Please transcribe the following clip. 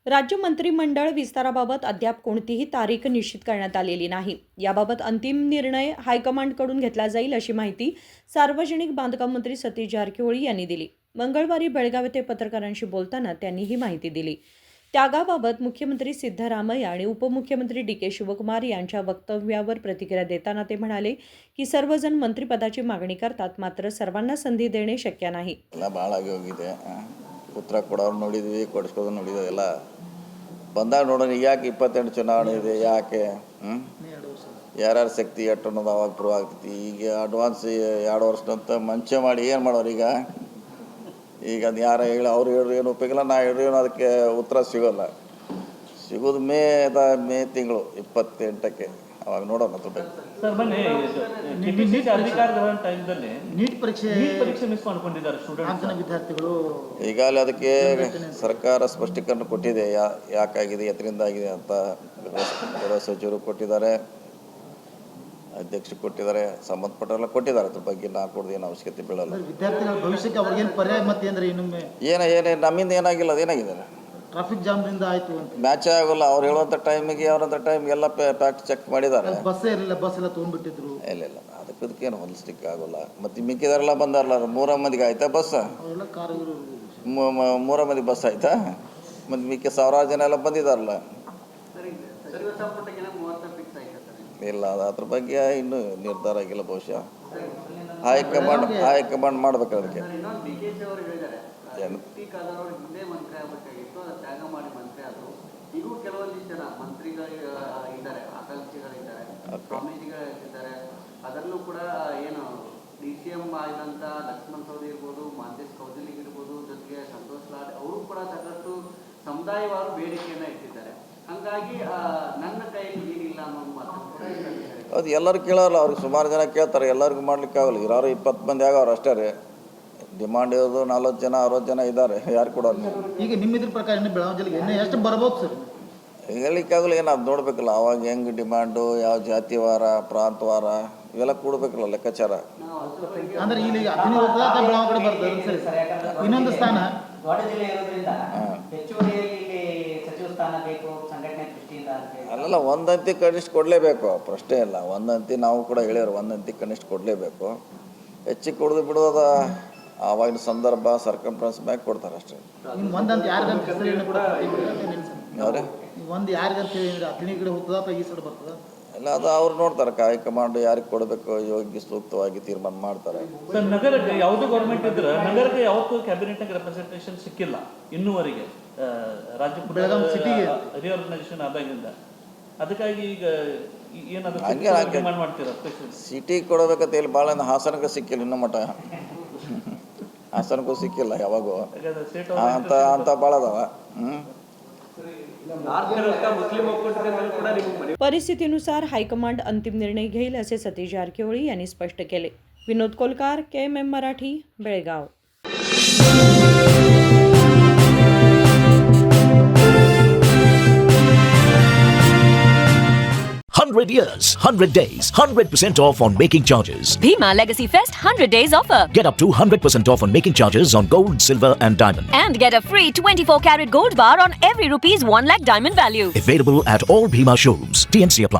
राज्य मंत्रिमंडळ विस्ताराबाबत अद्याप कोणतीही तारीख निश्चित करण्यात आलेली नाही. याबाबत अंतिम निर्णय हायकमांडकडून घेतला जाईल अशी माहिती सार्वजनिक बांधकाम मंत्री सतीश जारकिहोळी यांनी दिली. मंगळवारी बेळगाव येथे पत्रकारांशी बोलताना त्यांनी ही माहिती दिली. त्यागाबाबत मुख्यमंत्री सिद्धरामय्या आणि उपमुख्यमंत्री डी.के. शिवकुमार यांच्या वक्तव्यावर प्रतिक्रिया देताना ते म्हणाले की सर्वजण मंत्रिपदाची मागणी करतात, मात्र सर्वांना संधी देणे शक्य नाही. ಭಾಳ ಆಗಿ ಹೋಗಿದೆ. ಉತ್ತರ ಕೊಡೋರು ನೋಡಿದ್ವಿ, ಕೊಡಿಸ್ಕೋದು ನೋಡಿದ್ವಿ. ಎಲ್ಲ ಬಂದಾಗ ನೋಡೋಣ. ಯಾಕೆ 28 ಚುನಾವಣೆ ಇದೆ, ಯಾಕೆ ಯಾರ್ಯಾರ ಶಕ್ತಿ ಎಷ್ಟು ಅನ್ನೋದು ಅವಾಗ ಪ್ರೂವ್ ಆಗ್ತೈತಿ. ಈಗ ಅಡ್ವಾನ್ಸ್ 2 ವರ್ಷದಂತ ಮಂಚೆ ಮಾಡಿ ಏನು ಮಾಡೋರು ಈಗ ಅದು ಯಾರು ಹೇಳಿ ಅವ್ರು ಹೇಳ್ರಿ ಏನು ಉಪಯೋಗಿಲ್ಲ, ನಾ ಹೇಳ್ರಿ ಏನು ಅದಕ್ಕೆ ಉತ್ತರ ಸಿಗೋಲ್ಲ. ಸಿಗೋದು ಮೇ ತಿಂಗಳು 28ಕ್ಕೆ. ಅವಾಗ ನೋಡೋಣ ಅದ್ರ ಬಗ್ಗೆ. ಸರ್, ಬನ್ನಿ ನೀಟ್ ಅಧಿಕಾರದ ಟೈಮ್ದಲ್ಲಿ ನೀಟ್ ಪರೀಕ್ಷೆ ಮಿಸ್ ಮಾಡ್ಕೊಂಡಿದ್ದಾರೆ ಸ್ಟೂಡೆಂಟ್ಸ್ ವಿದ್ಯಾರ್ಥಿಗಳು. ಈಗಾಗಲೇ ಅದಕ್ಕೆ ಸರ್ಕಾರ ಸ್ಪಷ್ಟೀಕರಣ ಕೊಟ್ಟಿದೆ, ಯಾಕಾಗಿದೆ, ಎತ್ತರಿಂದ ಆಗಿದೆ ಅಂತ. ಗೃಹ ಸಚಿವರು ಕೊಟ್ಟಿದ್ದಾರೆ, ಅಧ್ಯಕ್ಷರು ಕೊಟ್ಟಿದ್ದಾರೆ, ಸಂಬಂಧಪಟ್ಟವರೆಲ್ಲ ಕೊಟ್ಟಿದ್ದಾರೆ. ಅದ್ರ ಬಗ್ಗೆ ನಾ ಕೊಡೋದು ಏನು ಅವಶ್ಯಕತೆ ಬೀಳಲ್ಲ. ವಿದ್ಯಾರ್ಥಿಗಳ ಭವಿಷ್ಯಕ್ಕೆ ಅವ್ರಿಗೇನು ಪರ್ಯಾಯ ಮತ್ತೆ ಅಂದ್ರೆ ಇನ್ನೊಮ್ಮೆ ಏನೇ ನಮ್ಮಿಂದ ಏನಾಗಿಲ್ಲ, ಅದೇನಾಗಿದೆ ಟ್ರಾಫಿಕ್ ಜಾಮ್ದಿಂದ ಆಯ್ತು ಅಂತ ಮ್ಯಾಚ್ ಆಗೋಲ್ಲ. ಅವ್ರು ಹೇಳುವಂಥ ಟೈಮಿಗೆ ಅವರಂಥ ಟೈಮ್ಗೆ ಎಲ್ಲ ಫ್ಯಾಕ್ಟ್ ಚೆಕ್ ಮಾಡಿದ್ದಾರೆ. ಬಸ್ಸೇ ಇರಲಿಲ್ಲ, ಬಸ್ ಎಲ್ಲ ತೊಗೊಂಡ್ಬಿಟ್ಟಿದ್ರು. ಇಲ್ಲ ಅದಕ್ಕೇನು ಹೊಲಿಸ್ಲಿಕ್ಕೆ ಆಗೋಲ್ಲ. ಮತ್ತು ಮಿಕ್ಕಿದಾರೆಲ್ಲ ಬಂದಾರಲ್ಲ, 3 ಮಂದಿಗೆ ಆಯ್ತಾ ಬಸ್? ಅವರೆಲ್ಲ ಕಾರು 3 ಮಂದಿ ಬಸ್ ಆಯ್ತಾ? ಮತ್ತು ಮಿಕ್ಕಿ ಸಾವಿರಾರು ಜನ ಎಲ್ಲ ಬಂದಿದ್ದಾರಲ್ಲ. ಇಲ್ಲ, ಅದ್ರ ಬಗ್ಗೆ ಇನ್ನೂ ನಿರ್ಧಾರ ಆಗಿಲ್ಲ. ಬಹುಶಃ ಹೈಕಮಾಂಡ್ ಮಾಡ್ಬೇಕು ಅದಕ್ಕೆ. ಈಗೂ ಕೆಲವೊಂದಿಷ್ಟು ಜನ ಮಂತ್ರಿಗಳಿದ್ದಾರೆ, ಆಕಾಂಕ್ಷಿಗಳಿದ್ದಾರೆ, ಸ್ವಾಮೀಜಿಗಳಿದ್ದಾರೆ. ಅದರಲ್ಲೂ ಕೂಡ ಏನು DCM ಆದಂಥ ಲಕ್ಷ್ಮಣ್ ಸವದಿ ಇರ್ಬೋದು, ಮಾಂತೇಶ್ ಕೌಜಲಿಗ್ ಇರ್ಬೋದು, ಜೊತೆಗೆ ಸಂತೋಷ್ ಲಾಡ್ ಅವರು ಕೂಡ ಸಾಕಷ್ಟು ಸಮುದಾಯವಾರು ಬೇಡಿಕೆಯನ್ನು ಇಟ್ಟಿದ್ದಾರೆ. ಹಾಗಾಗಿ ನನ್ನ ಕೈಯಲ್ಲಿ ಏನಿಲ್ಲ ಅನ್ನೋ ಮಾತನ್ನು ಕೂಡ ಹೇಳಿದ್ದಾರೆ. ಅದು ಎಲ್ಲರೂ ಕೇಳೋಲ್ಲ, ಅವ್ರಿಗೆ ಸುಮಾರು ಜನ ಕೇಳ್ತಾರೆ. ಎಲ್ಲರಿಗೂ ಮಾಡ್ಲಿಕ್ಕೆ ಆಗಲ್ಲ. ಇರೋರು 20 ಮಂದಿ ಆಗೋರು ಅಷ್ಟೇ ರೀ. ಡಿಮಾಂಡ್ ಇರೋದು 40 ಜನ 60 ಜನ ಇದ್ದಾರೆ. ಯಾರು ಕೊಡೋರು? ಈಗ ನಿಮ್ಮ ಇದ್ರ ಪ್ರಕಾರ ಇನ್ನು ಬೆಳಗಾವಿ ಜಿಲ್ಲೆಗೆ ಇನ್ನೂ ಎಷ್ಟು ಬರ್ಬೋದು ಸರ್? ಹೇಳಲಿಕ್ಕಾಗಲ್ಲ. ಏನು ಅದು ನೋಡ್ಬೇಕಲ್ಲ, ಅವಾಗ ಹೆಂಗೆ ಡಿಮಾಂಡು, ಯಾವ ಜಾತಿವಾರ, ಪ್ರಾಂತವಾರ ಇವೆಲ್ಲ ಕೊಡ್ಬೇಕಲ್ಲ ಲೆಕ್ಕಾಚಾರ. ಅಂದ್ರೆ ಇಲ್ಲಿ ಅಗ್ನಿ ಹೋಗ್ತದೆ ಅಥವಾ ಬೆಳಗಾವಿ ಕಡೆ ಬರ್ತದೆ ಸರಿ. ಇನ್ನೊಂದು ಸ್ಥಾನ ದೊಡ್ಡ ಜಿಲ್ಲೆ ಇರೋದ್ರಿಂದ ಹೆಚ್ಚುವರಿಯಾಗಿ ಇಲ್ಲಿ ಸಚಿವ ಸ್ಥಾನ ಬೇಕು ಸಂಘಟನೆ ದೃಷ್ಟಿಯಿಂದ. ಅಲ್ಲಲ್ಲ, ಒಂದಂತಿ ಕನಿಷ್ಠ ಕೊಡಲೇಬೇಕು, ಪ್ರಶ್ನೆ ಇಲ್ಲ. ಒಂದಂತಿ ನಾವು ಕೂಡ ಹೇಳಿದ್ರು, ಒಂದಂತಿ ಕನಿಷ್ಠ ಕೊಡಲೇಬೇಕು. ಹೆಚ್ಚಿಗೆ ಕೊಡೋದು ಬಿಡೋದ ಆವಾಗಿನ ಸಂದರ್ಭ ಸರ್ಕಂಫರೆನ್ಸ್ ಮ್ಯಾಗ ಕೊಡ್ತಾರೆ ಅಷ್ಟೇ. ಒಂದಂತ ಯಾರಿಗಂತ ಹೆಸರು ಕೂಡ ಯಾವ್ರೆ ಒಂದು ಯಾರಿಗಂತ ಹೇಳಿದ್ರೆ ಅಗ್ನಿ ಕಡೆ ಹೋಗ್ತದ ಅಥವಾ ಈ ಸೈಡ್ ಬರ್ತದ? ಇಲ್ಲ, ಅದು ಅವ್ರು ನೋಡ್ತಾರೆ. ಹೈಕಮಾಂಡ್ ಯಾರಿಗೆ ಕೊಡಬೇಕು ಯೋಗ್ಯ ಸೂಕ್ತವಾಗಿ ತೀರ್ಮಾನ ಮಾಡ್ತಾರೆ. ಸರ್, ನಗರಕ್ಕೆ ಯಾವುದೋ ಗೌರ್ಮೆಂಟ್ ಇದ್ರೆ ನಗರಕ್ಕೆ ಯಾವತ್ತೂ ಕ್ಯಾಬಿನೆಟ್ ರೆಪ್ರೆಸೆಂಟೇಷನ್ ಸಿಕ್ಕಿಲ್ಲ ಇನ್ನೂವರೆಗೆ. ರಾಜ್ಯ ಬೆಳಗಾವಿ ಸಿಟಿಗೆ ರಿಆರ್ಗನೈಸೇಷನ್ ಆದಾಗಿಂದ. ಅದಕ್ಕಾಗಿ ಈಗ ಏನಾದರೂ ಡಿಮಾಂಡ್ ಮಾಡ್ತೀರಾ? ಸಿಟಿ ಕೊಡಬೇಕಂತ ಹೇಳಿ ಭಾಳ ಹಾಸನಕ್ಕೆ ಸಿಕ್ಕಿಲ್ಲ ಇನ್ನೂ ಮಟ್ಟ. ಹಾಸನಕ್ಕೂ ಸಿಕ್ಕಿಲ್ಲ ಯಾವಾಗೂ ಅಂತ ಭಾಳ ಅದಾವ. परिस्थितीनुसार हायकमांड अंतिम निर्णय घेईल असे सतीश जारकिहोळी यांनी स्पष्ट केले. Vinod Kolkar, KMM Marathi, Belgaum. 100 years, 100 days, 100% off on making charges. Bhima Legacy Fest 100 days offer. Get up to 100% off on making charges on gold, silver and diamond. And get a free 24-carat gold bar on every ₹1 lakh diamond value. Available at all Bhima showrooms. TNC apply.